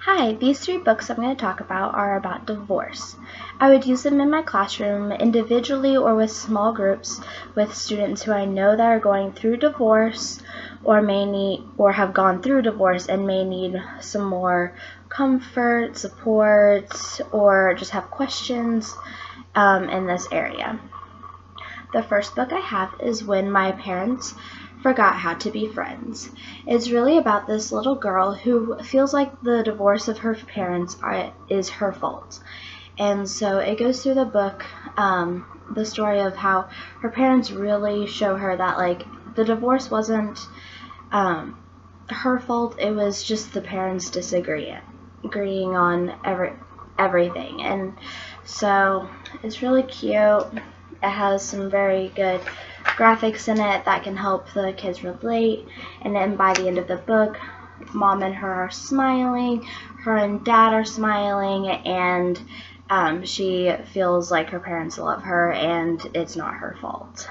Hi, these three books I'm going to talk about are about divorce. I would use them in my classroom individually or with small groups with students who I know that are going through divorce or may need or have gone through divorce and may need some more comfort, support, or just have questions in this area. The first book I have is When My Parents Forgot How to Be Friends. It's really about this little girl who feels like the divorce of her parents is her fault. And so it goes through the book, the story of how her parents really show her that the divorce wasn't her fault, it was just the parents agreeing on everything. And so it's really cute. It has some very good graphics in it that can help the kids relate. And then by the end of the book, Mom and her are smiling, her and Dad are smiling, and she feels like her parents love her and it's not her fault.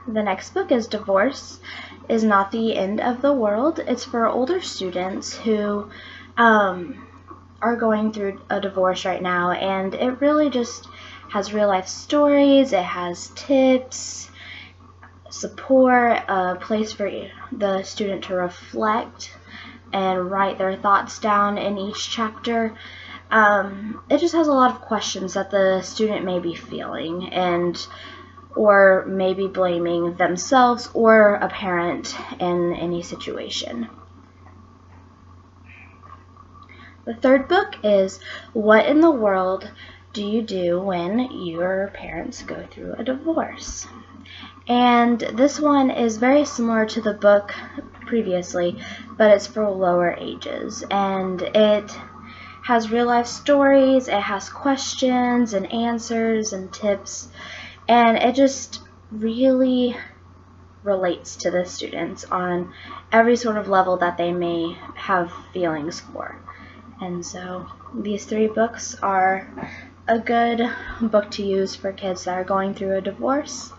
The next book is Divorce is Not the End of the World. It's for older students who are going through a divorce right now, and it really just has real life stories, it has tips, support, a place for the student to reflect and write their thoughts down in each chapter. It just has a lot of questions that the student may be feeling or maybe blaming themselves or a parent in any situation. The third book is What in the World Do You Do When Your Parents Go Through a Divorce? And this one is very similar to the book previously, but it's for lower ages. And it has real life stories, it has questions and answers and tips, and it just really relates to the students on every sort of level that they may have feelings for. And so these three books are a good book to use for kids that are going through a divorce,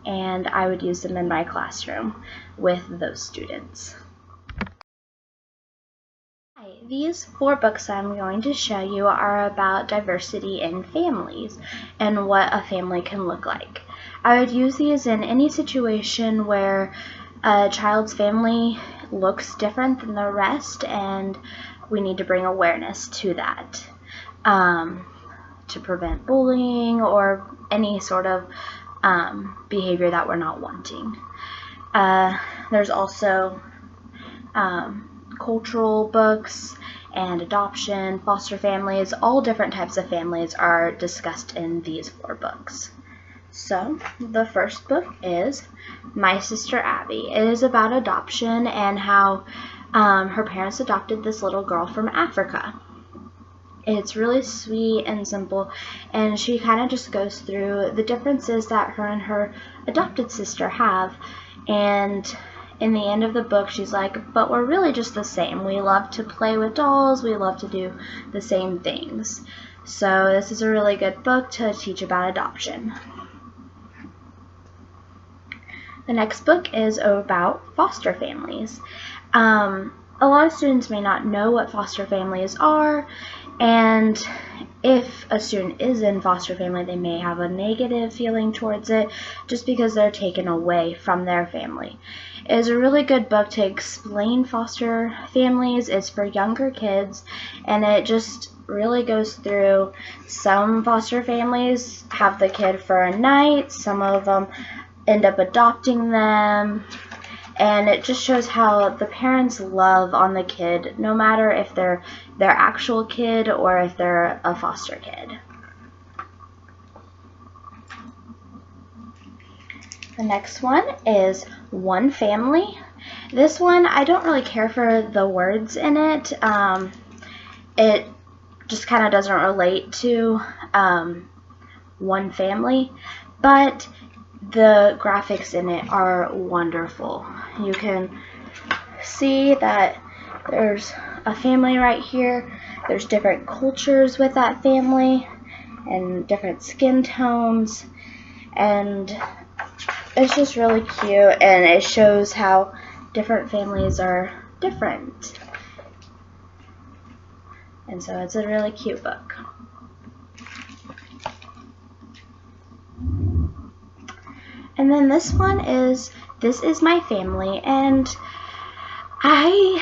and I would use them in my classroom with those students. Hi, these four books I'm going to show you are about diversity in families and what a family can look like. I would use these in any situation where a child's family looks different than the rest, and we need to bring awareness to that to prevent bullying or any sort of behavior that we're not wanting. There's also cultural books and adoption, foster families, all different types of families are discussed in these four books. So the first book is My Sister Abby. It is about adoption and how her parents adopted this little girl from Africa. It's really sweet and simple, and she kind of just goes through the differences that her and her adopted sister have, and in the end of the book she's like, but we're really just the same. We love to play with dolls, we love to do the same things. So this is a really good book to teach about adoption. The next book is about foster families. A lot of students may not know what foster families are, and if a student is in foster family, they may have a negative feeling towards it just because they're taken away from their family. It is a really good book to explain foster families. It's for younger kids, and it just really goes through some foster families have the kid for a night, some of them end up adopting them, and it just shows how the parents love on the kid, no matter if they're their actual kid or if they're a foster kid. The next one is One Family. This one, I don't really care for the words in it. It just kind of doesn't relate to one family, but the graphics in it are wonderful. You can see that there's a family right here. There's different cultures with that family and different skin tones, and it's just really cute, and it shows how different families are different. And so it's a really cute book. And then this one is This Is My Family, and I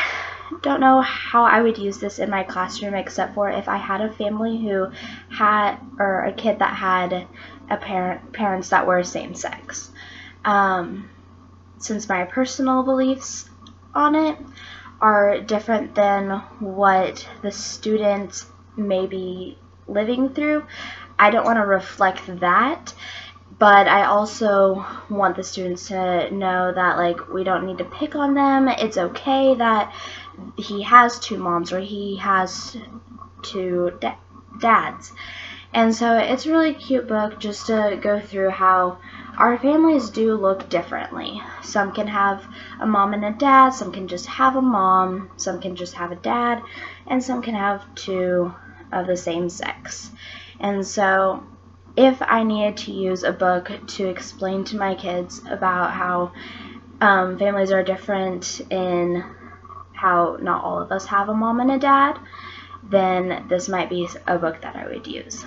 don't know how I would use this in my classroom except for if I had a family who had, or a kid that had parents that were same sex. Since my personal beliefs on it are different than what the student may be living through, I don't want to reflect that. But I also want the students to know that, like, we don't need to pick on them. It's okay that he has two moms or he has two dads. And so it's a really cute book just to go through how our families do look differently. Some can have a mom and a dad, some can just have a mom, some can just have a dad, and some can have two of the same sex. And so if I needed to use a book to explain to my kids about how families are different in how not all of us have a mom and a dad, then this might be a book that I would use.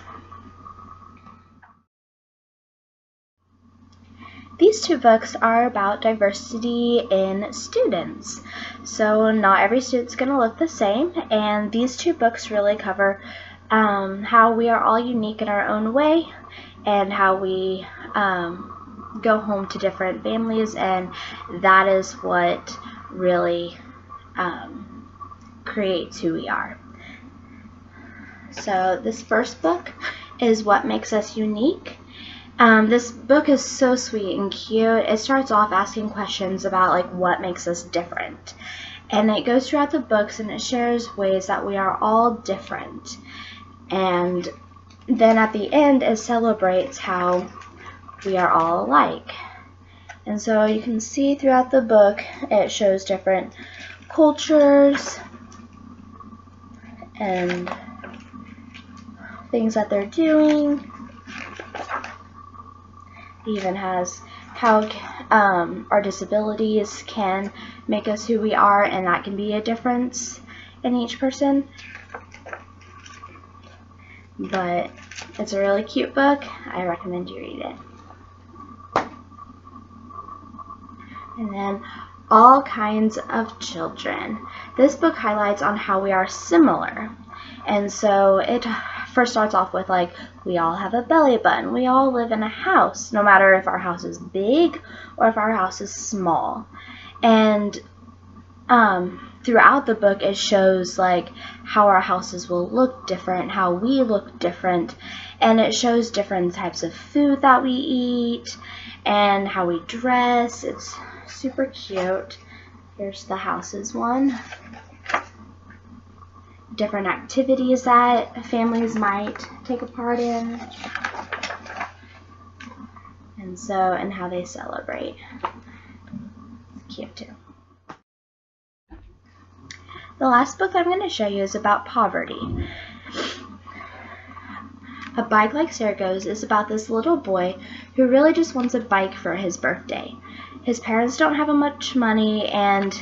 These two books are about diversity in students. So not every student's going to look the same, and these two books really cover how we are all unique in our own way, and how we go home to different families, and that is what really creates who we are. So this first book is What Makes Us Unique. This book is so sweet and cute. It starts off asking questions about, like, what makes us different. And it goes throughout the books and it shares ways that we are all different. And then at the end, it celebrates how we are all alike. And so you can see throughout the book, it shows different cultures and things that they're doing. It even has how our disabilities can make us who we are, and that can be a difference in each person. But it's a really cute book. I recommend you read it. And then All Kinds of Children. This book highlights on how we are similar. And so it first starts off with, like, we all have a belly button. We all live in a house, no matter if our house is big or if our house is small. And throughout the book, it shows, like, how our houses will look different, how we look different, and it shows different types of food that we eat and how we dress. It's super cute. Here's the houses one. Different activities that families might take a part in, and how they celebrate. It's cute too. The last book I'm going to show you is about poverty. A Bike Like Sarah Goes is about this little boy who really just wants a bike for his birthday. His parents don't have much money, and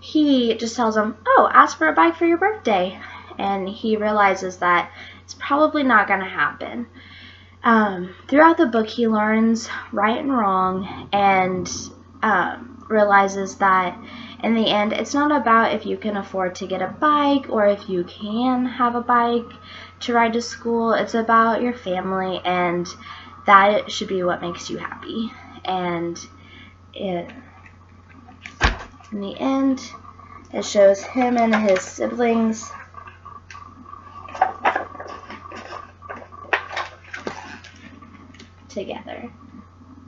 he just tells them, oh, ask for a bike for your birthday. And he realizes that it's probably not going to happen. Throughout the book, he learns right and wrong, and realizes that in the end, it's not about if you can afford to get a bike or if you can have a bike to ride to school. It's about your family, and that should be what makes you happy. And in the end, it shows him and his siblings together,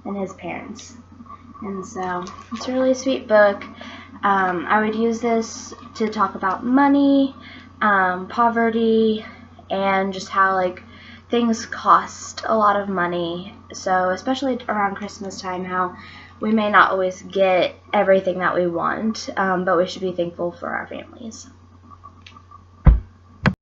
and his parents. And so it's a really sweet book. I would use this to talk about money, poverty, and just how, like, things cost a lot of money. So especially around Christmas time, how we may not always get everything that we want, but we should be thankful for our families.